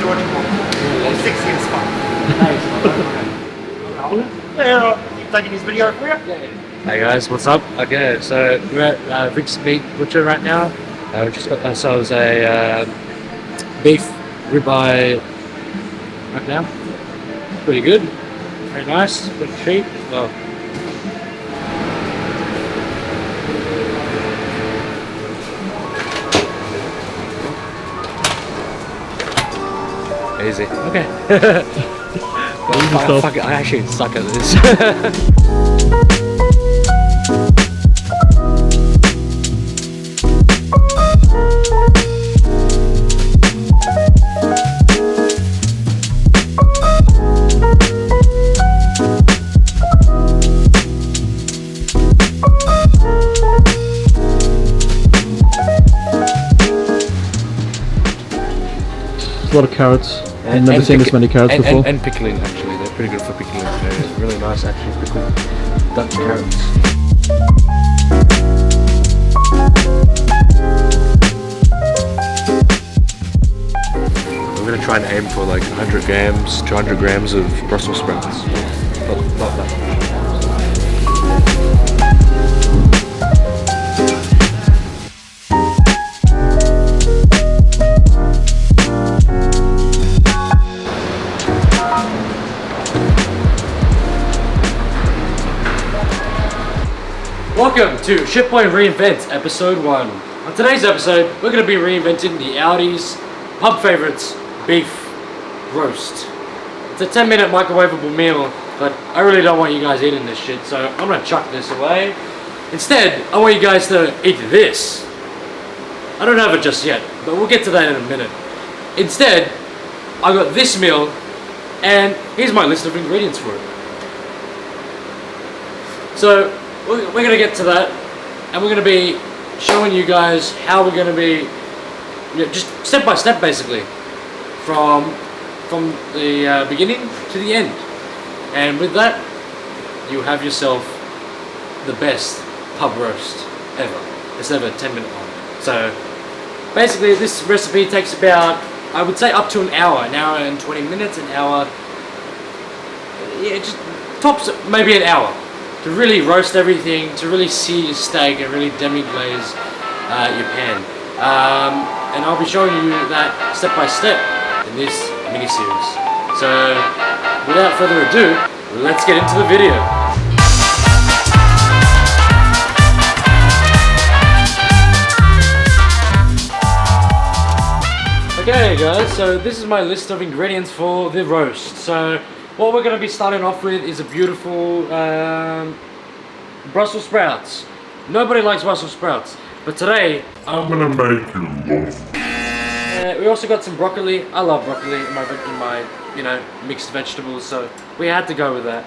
knowledgeable on 6 years fun. Nice. Taking this video for you? Hey guys, what's up? Okay, so we're at Rick's Meat Butcher right now. We just got ourselves a beef ribeye right now. Pretty good, very nice, pretty cheap. Well, easy. Okay. Fuck it, I actually suck at this. A lot of carrots. I've never seen this many carrots before. And pickling, actually. They're pretty good for pickling. They're really nice, actually, pickled Dutch carrots. We're going to try and aim for like 100 grams, 200 grams of Brussels sprouts. Not that much. Welcome to Shitboy Reinvent episode 1. On today's episode, we're going to be reinventing the Aldi's pub favourites beef roast. It's a 10-minute microwavable meal, but I really don't want you guys eating this shit, so I'm going to chuck this away. Instead, I want you guys to eat this. I don't have it just yet, but we'll get to that in a minute. Instead, I got this meal, and here's my list of ingredients for it. So, we're going to get to that, and we're going to be showing you guys how we're going to be, just step by step basically, from the beginning to the end. And with that, you have yourself the best pub roast ever. It's ever 10-minute one. So basically this recipe takes about, I would say up to an hour and 20 minutes, an hour, yeah, just tops maybe an hour. To really roast everything, to really sear your steak and really demi-glaze your pan. And I'll be showing you that step by step in this mini-series. So, without further ado, let's get into the video. Okay guys, so this is my list of ingredients for the roast. So, what we're going to be starting off with is a beautiful Brussels sprouts. Nobody likes Brussels sprouts, but today I'm going to make you love. We also got some broccoli. I love broccoli in my mixed vegetables, so we had to go with that.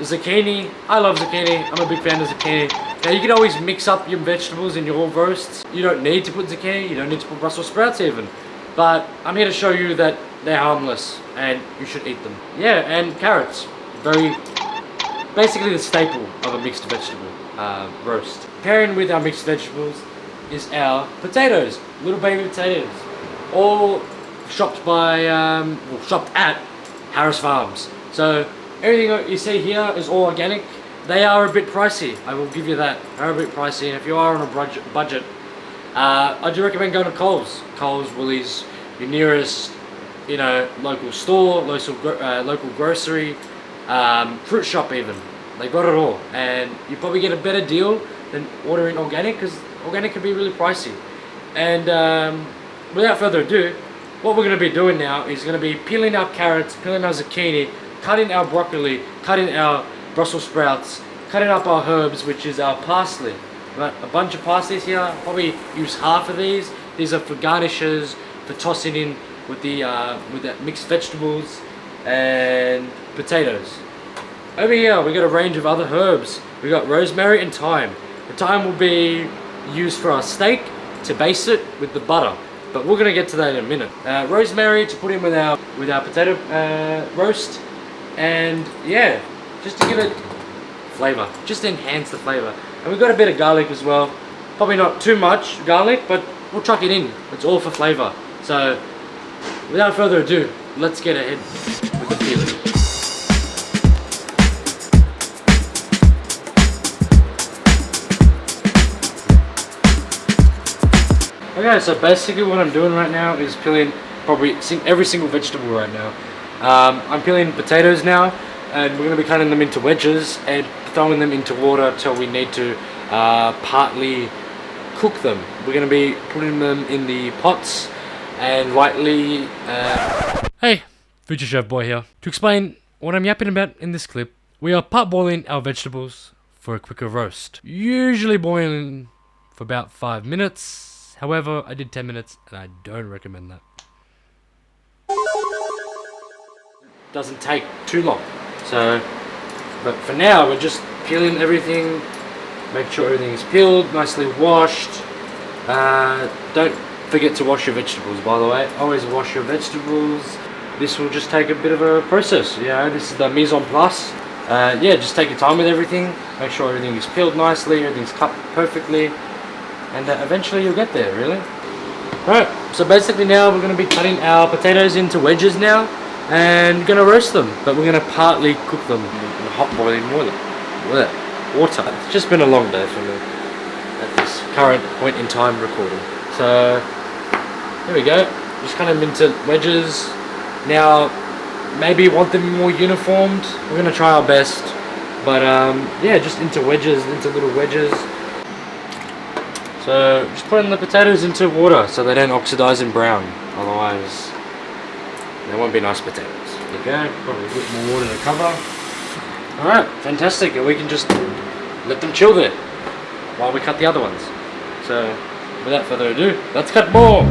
Zucchini. I love zucchini. I'm a big fan of zucchini. Now you can always mix up your vegetables in your roasts. You don't need to put zucchini. You don't need to put Brussels sprouts even. But I'm here to show you that they're harmless and you should eat them. Yeah, and carrots. Basically the staple of a mixed vegetable roast. Pairing with our mixed vegetables is our potatoes, little baby potatoes. All shopped at Harris Farms. So everything you see here is all organic. They are a bit pricey, I will give you that. They're a bit pricey, and if you are on a budget, I do recommend going to Coles, Woolies, your nearest, local store, local grocery, fruit shop even. They got it all, and you probably get a better deal than ordering organic, because organic can be really pricey. And without further ado, what we're going to be doing now is going to be peeling our carrots, peeling our zucchini, cutting our broccoli, cutting our Brussels sprouts, cutting up our herbs, which is our parsley. Right, a bunch of parsleys here. Probably use half of these. These are for garnishes, for tossing in with the mixed vegetables and potatoes. Over here we got a range of other herbs. We got rosemary and thyme. The thyme will be used for our steak to base it with the butter, but we're gonna get to that in a minute. Rosemary to put in with our potato roast, and yeah, just to give it flavor, just to enhance the flavor. And we've got a bit of garlic as well. Probably not too much garlic, but we'll chuck it in. It's all for flavor. So without further ado, let's get ahead with the peeling. Okay, so basically what I'm doing right now is peeling probably every single vegetable right now. I'm peeling potatoes now, and we're going to be cutting them into wedges and throwing them into water till we need to partly cook them. We're going to be putting them in the pots and lightly... Hey, Future Chef Boy here. To explain what I'm yapping about in this clip, we are part boiling our vegetables for a quicker roast. Usually boiling for about 5 minutes. However, I did 10 minutes and I don't recommend that. Doesn't take too long. So, but for now, we're just peeling everything. Make sure everything's peeled, nicely washed. Don't forget to wash your vegetables, by the way. Always wash your vegetables. This will just take a bit of a process. You know, this is the mise en place. Yeah, just take your time with everything. Make sure everything is peeled nicely, everything's cut perfectly. And eventually you'll get there, really. Alright, so basically now we're going to be cutting our potatoes into wedges now and going to roast them, but we're going to partly cook them in hot boiling water. It's just been a long day for me at this current point in time recording. So, here we go. Just cut them into wedges. Now, maybe want them more uniformed. We're going to try our best, but yeah, just into wedges, into little wedges. So just putting the potatoes into water so they don't oxidize and brown, otherwise they won't be nice potatoes. There you go, probably a bit more water to cover. Alright, fantastic, and we can just let them chill there while we cut the other ones. So without further ado, let's cut more!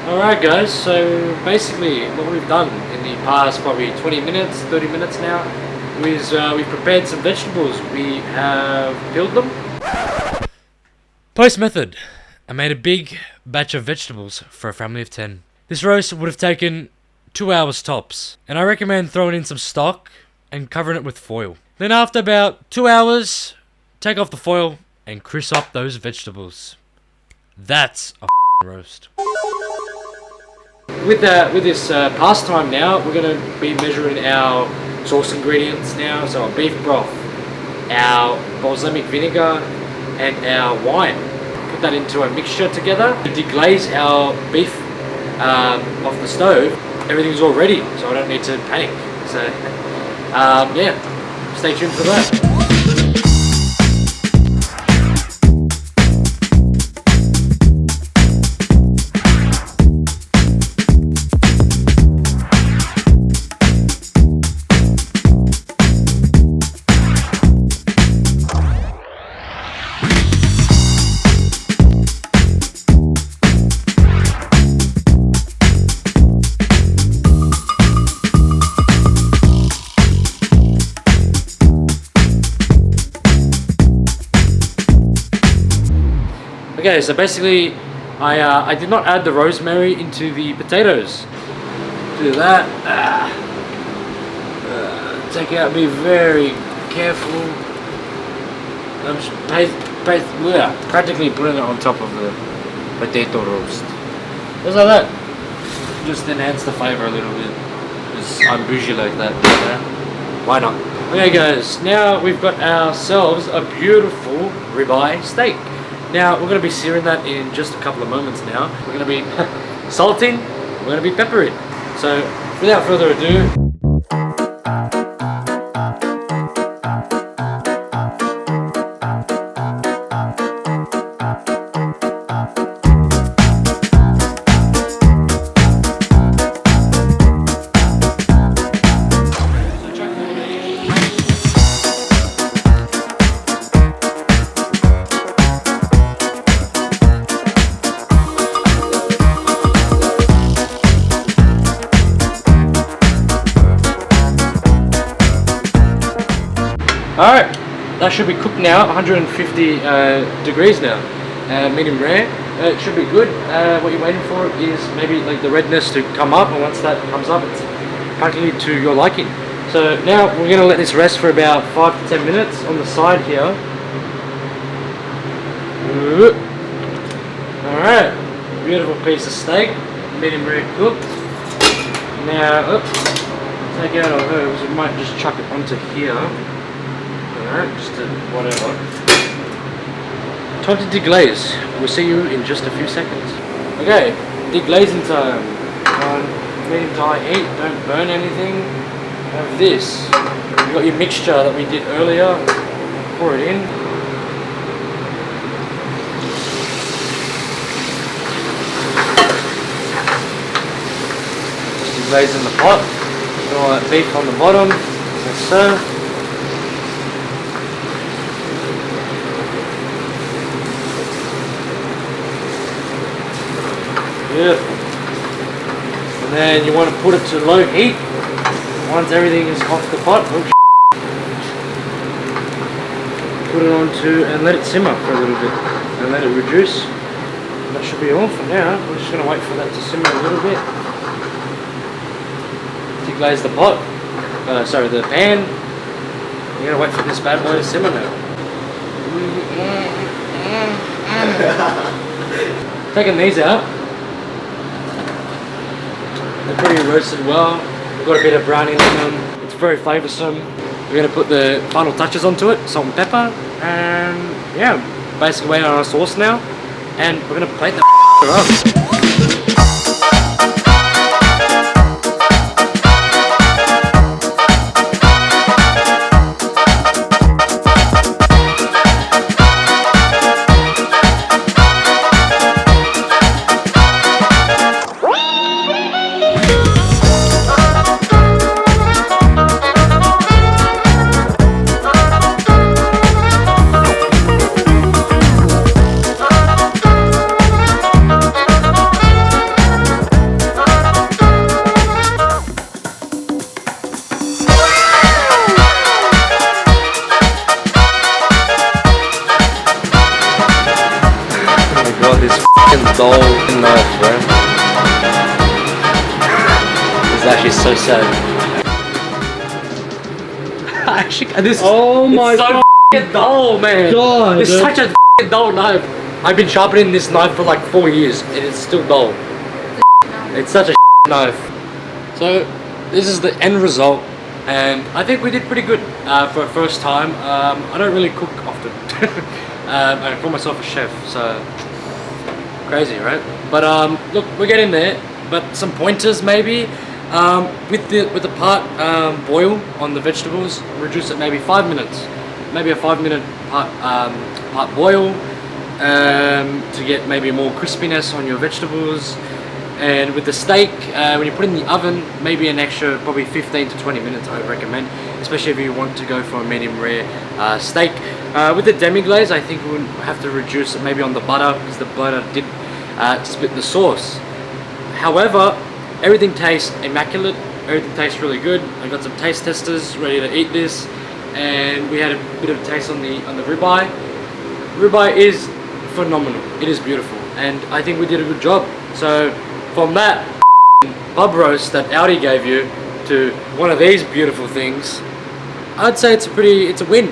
Alright guys, so basically what we've done in the past probably 20 minutes, 30 minutes now is we've prepared some vegetables. We have peeled them. Post method. I made a big batch of vegetables for a family of 10. This roast would have taken 2 hours tops, and I recommend throwing in some stock and covering it with foil. Then after about 2 hours, take off the foil and crisp up those vegetables. That's a roast. With this pastime now, we're going to be measuring our sauce ingredients now. So our beef broth, our balsamic vinegar, and our wine. Put that into a mixture together. To deglaze our beef off the stove, everything's all ready, so I don't need to panic. So yeah, stay tuned for that. Okay, so basically, I did not add the rosemary into the potatoes. Do that. Take it out. Be very careful. I'm just practically putting it on top of the potato roast. Just like that. Just enhance the flavor a little bit. Because I'm bougie like that. Why not? Okay guys, now we've got ourselves a beautiful ribeye steak. Now we're going to be searing that in just a couple of moments now. We're going to be salting, we're going to be peppering. So without further ado, alright, that should be cooked now, 150 degrees now, medium rare. It should be good. What you're waiting for is maybe like the redness to come up, and once that comes up, it's practically to your liking. So now we're going to let this rest for about 5 to 10 minutes on the side here. Alright, beautiful piece of steak, medium rare cooked. Now, take out our herbs, we might just chuck it onto here. Alright, just to whatever. Time to deglaze. We'll see you in just a few seconds. Okay, deglazing time. On medium to high heat, don't burn anything. Have this. You've got your mixture that we did earlier. Pour it in. Just deglaze in the pot. Put all that beef on the bottom, like so. Beautiful. And then you want to put it to low heat once everything is off the pot. Put it onto and let it simmer for a little bit and let it reduce. And that should be all for now. We're just going to wait for that to simmer a little bit. Deglaze the pot, sorry, the pan. You're going to wait for this bad boy to simmer now. Taking these out. They're pretty roasted well. We've got a bit of browning in them. It's very flavoursome. We're going to put the final touches onto it, salt and pepper, and yeah, basically waiting on our sauce now. And we're going to plate the up. This f***ing dull knife, bro. It's actually so sad. Actually, this Oh my so f***ing dull, man. God, It's such a f***ing dull knife. I've been sharpening this knife for like 4 years and it's still dull. It's such a knife. So this is the end result, and I think we did pretty good for a first time. I don't really cook often. I call myself a chef, so crazy, right? But look, we're getting there. But some pointers maybe with the part boil on the vegetables, reduce it maybe 5 minutes, maybe a 5-minute part boil to get maybe more crispiness on your vegetables. And with the steak, when you put it in the oven, maybe an extra probably 15 to 20 minutes I would recommend, especially if you want to go for a medium rare steak. With the demi-glaze, I think we would have to reduce it maybe on the butter, because the butter did split the sauce. However, everything tastes immaculate, everything tastes really good. I got some taste testers ready to eat this, and we had a bit of a taste on the ribeye. Ribeye is phenomenal, it is beautiful, and I think we did a good job. So from that pub roast that Aldi gave you to one of these beautiful things, I'd say it's a win,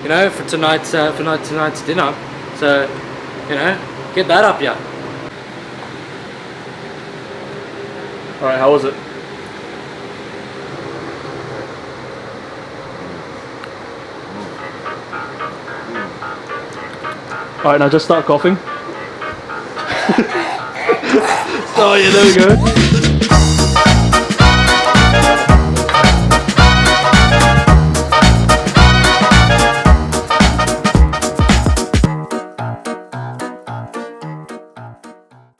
you know, for tonight's dinner. So, you know, get that up, yeah. Alright, how was it? Alright, now just start coughing. Oh yeah, there we go.